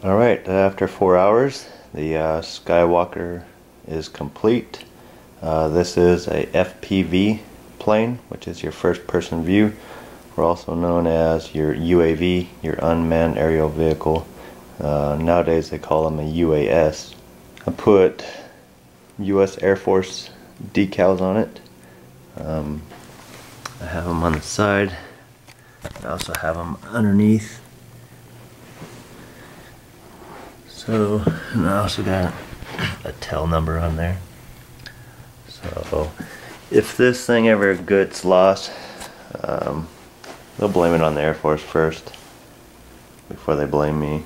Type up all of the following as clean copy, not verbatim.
Alright, after 4 hours, the Skywalker is complete. This is a FPV plane, which is your first person view, or also known as your UAV, your unmanned aerial vehicle. Nowadays they call them a UAS. I put US Air Force decals on it. I have them on the side. I also have them underneath. So, and I also got a tail number on there. So, if this thing ever gets lost, they'll blame it on the Air Force first before they blame me.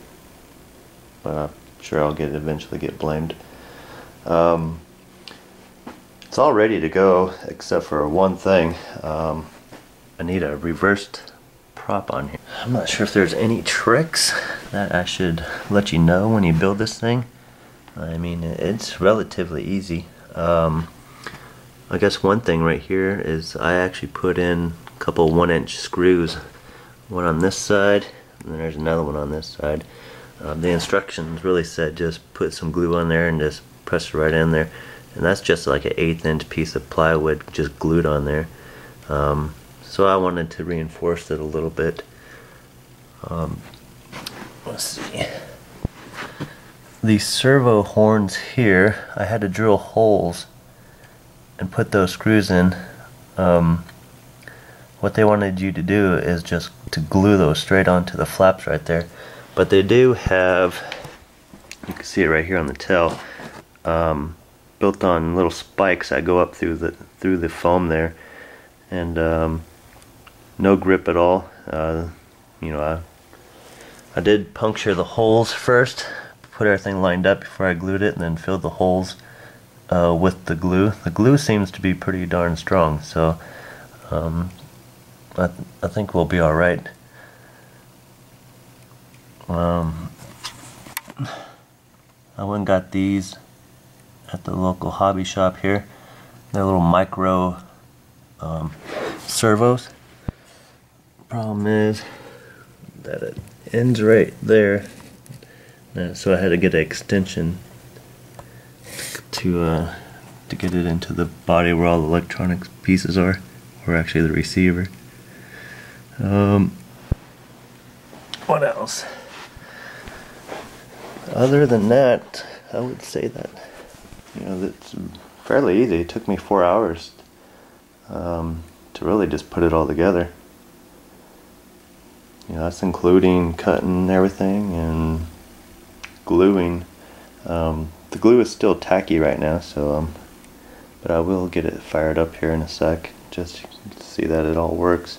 But I'm sure I'll eventually get blamed. It's all ready to go except for one thing. I need a reversed prop on here. I'm not sure if there's any tricks that I should let you know when you build this thing. I mean, it's relatively easy. I guess one thing right here is I actually put in a couple 1-inch screws. One on this side, and then there's another one on this side. The instructions really said just put some glue on there and just press it right in there. And that's just like an 1/8 inch piece of plywood just glued on there. So I wanted to reinforce it a little bit. Let's see. These servo horns here, I had to drill holes and put those screws in. What they wanted you to do is just to glue those straight onto the flaps right there. But they do have, you can see it right here on the tail, built on little spikes that go up through the foam there, and no grip at all. You know, I did puncture the holes first, put everything lined up before I glued it, and then filled the holes with the glue. The glue seems to be pretty darn strong, so I think we'll be alright. I went and got these at the local hobby shop here. They're little micro servos. Problem is that it ends right there, so I had to get an extension to get it into the body where all the electronic pieces are, or actually the receiver. What else? Other than that, I would say that, you know, it's fairly easy. It took me 4 hours to really just put it all together. You know, that's including cutting everything and gluing. The glue is still tacky right now, so but I will get it fired up here in a sec, just to see that it all works.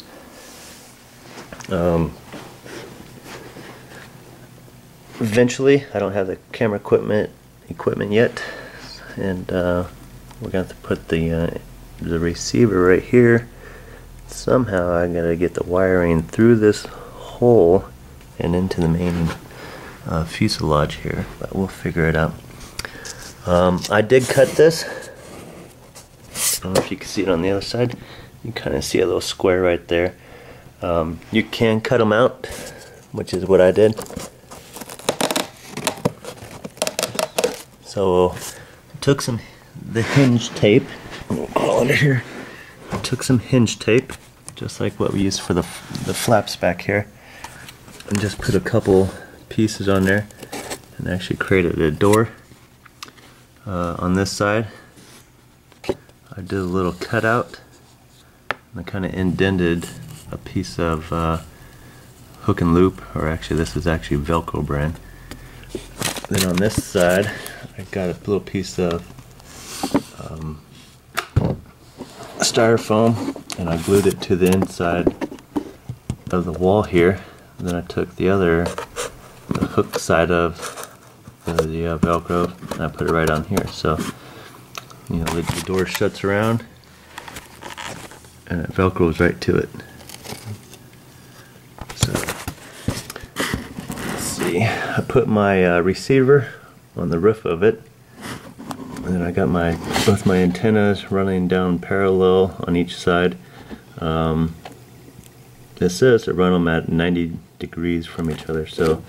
Eventually, I don't have the camera equipment yet, and we're going to put the receiver right here. Somehow I gotta get the wiring through this hole and into the main fuselage here, but we'll figure it out. I did cut this. I don't know if you can see it on the other side. You kind of see a little square right there. You can cut them out, which is what I did. So I took the hinge tape. We'll call it here. I took some hinge tape, just like what we use for the flaps back here, and just put a couple pieces on there, and actually created a door. On this side, I did a little cutout, and I kind of indented a piece of hook and loop, or actually this is actually Velcro brand. Then on this side, I got a little piece of styrofoam, and I glued it to the inside of the wall here. And then I took the hook side of the Velcro, and I put it right on here. So, you know, the door shuts around, and it Velcros right to it. So, let's see. I put my receiver on the roof of it, and then I got both my antennas running down parallel on each side. It says to run them at 90 degrees from each other. So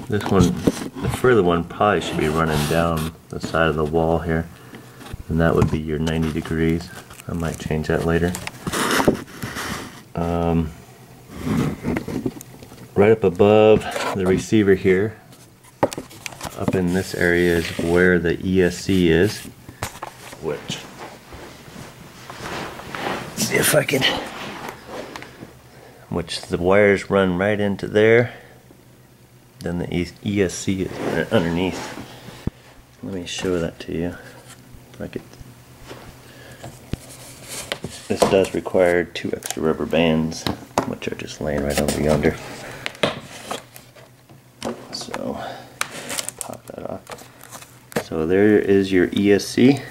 this one, the further one, probably should be running down the side of the wall here, and that would be your 90 degrees. I might change that later. Right up above the receiver here, up in this area is where the ESC is, which, see if I can, which the wires run right into there. Then the ESC is underneath. Let me show that to you. This does require 2 extra rubber bands, which are just laying right over yonder. So, pop that off. So there is your ESC.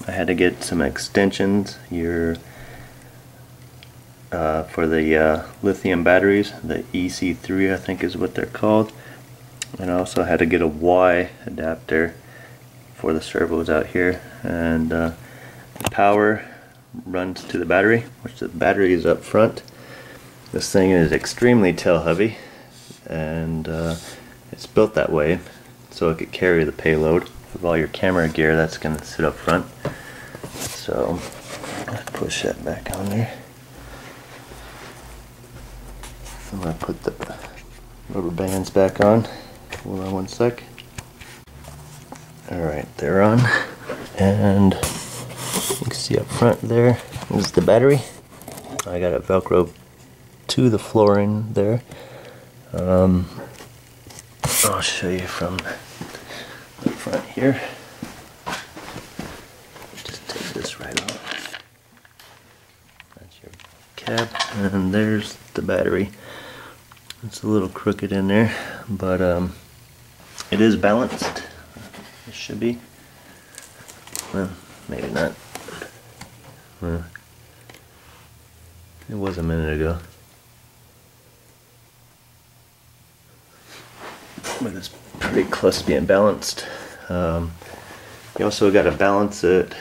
I had to get some extensions for the lithium batteries, the EC3 I think is what they're called. And I also had to get a Y adapter for the servos out here. And the power runs to the battery, which the battery is up front. This thing is extremely tail heavy, and it's built that way so it could carry the payload of all your camera gear that's going to sit up front. So let's push that back on there. I'm going to put the rubber bands back on. Hold on one sec. Alright, they're on, and you can see up front there is the battery. I got it Velcro to the flooring there. I'll show you from the front here. Just take this right off. That's your cap, and there's the battery. It's a little crooked in there, but it is balanced. It should be. Well, maybe not. Well, it was a minute ago. But it's pretty close to being balanced. You also got to balance it.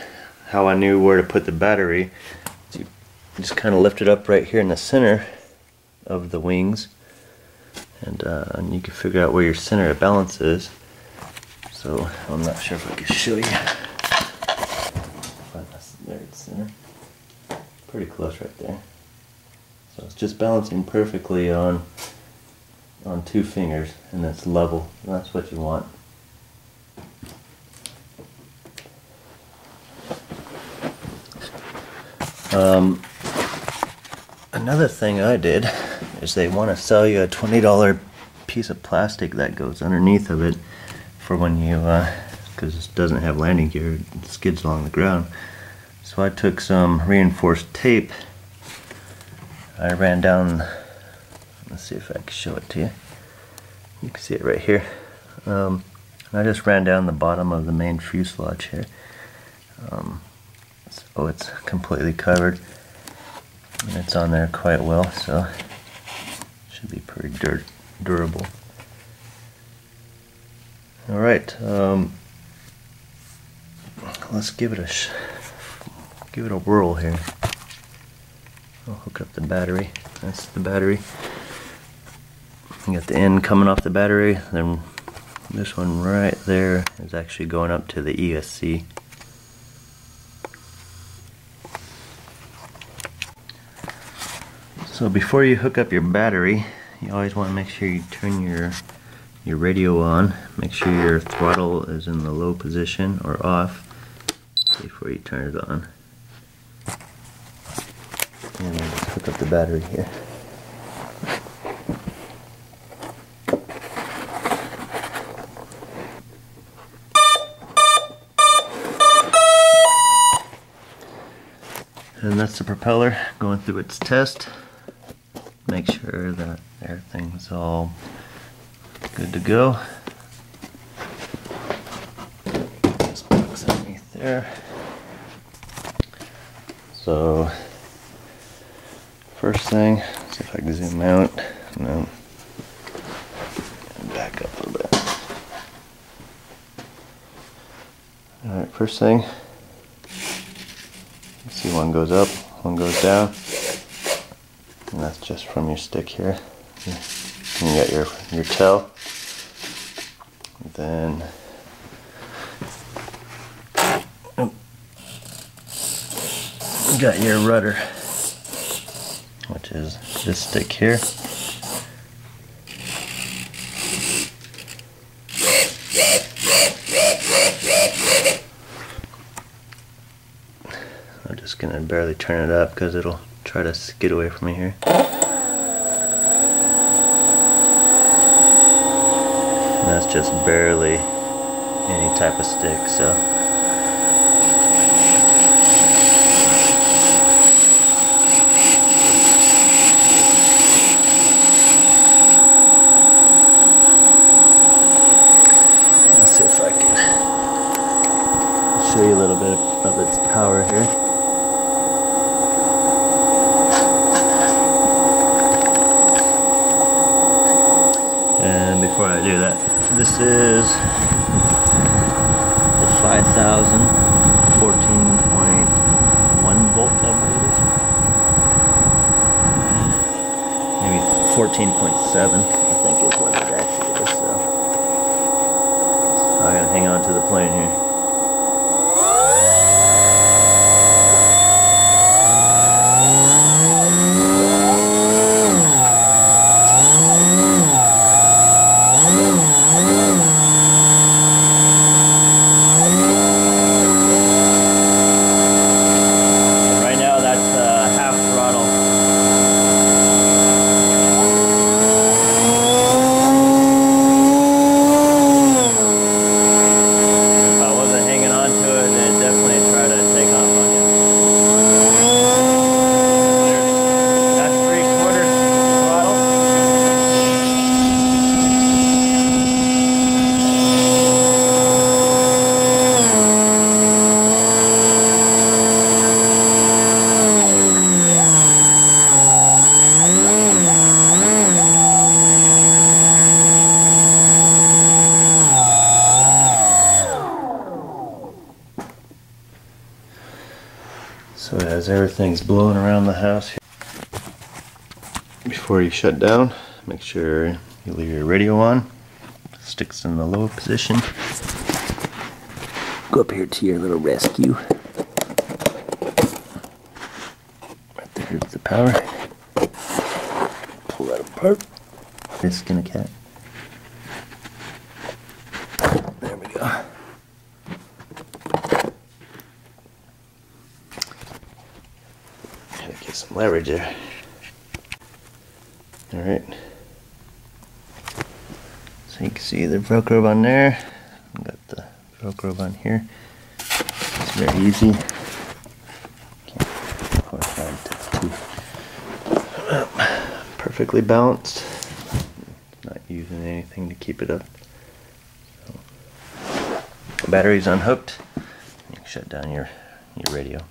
How I knew where to put the battery, so you just kind of lift it up right here in the center of the wings, and you can figure out where your center of balance is. So I'm not sure if I can show you. But there it's center. Pretty close right there. So it's just balancing perfectly on 2 fingers, and it's level. That's what you want. Another thing I did is they want to sell you a $20 piece of plastic that goes underneath of it for when you, because it doesn't have landing gear, it skids along the ground. So I took some reinforced tape. I ran down, let's see if I can show it to you. You can see it right here. I just ran down the bottom of the main fuselage here. So it's completely covered, and it's on there quite well, so it should be pretty durable. Alright, let's give it a whirl here. I'll hook up the battery. That's the battery. You got the end coming off the battery, then this one right there is actually going up to the ESC. So before you hook up your battery, you always want to make sure you turn your radio on. Make sure your throttle is in the low position or off before you turn it on. And then just hook up the battery here. And that's the propeller going through its test. Make sure that everything's all good to go. This box underneath there. So, first thing, let's see if I can zoom out. No. And back up a little bit. Alright, first thing. See, one goes up, one goes down, and that's just from your stick here. You got your tail. Then you got your rudder, which is this stick here. I'm just gonna barely turn it up because it'll try to skid away from me here. And that's just barely any type of stick, so. Let's see if I can show you a little bit of its power here. And before I do that, this is the 5000 14.1 volt, I believe it is. Maybe 14.7, I think is what it actually is. So I gotta hang on to the plane here. So as everything's blowing around the house here, before you shut down, make sure you leave your radio on. Sticks in the low position. Go up here to your little rescue. Right there's the power. Pull that apart. Just skin a cat. There we go. Get some leverage there. Alright. So you can see the Velcro on there. I've got the Velcro on here. It's very easy. Can't find it too perfectly balanced. Not using anything to keep it up. So, battery's unhooked. You can shut down your radio.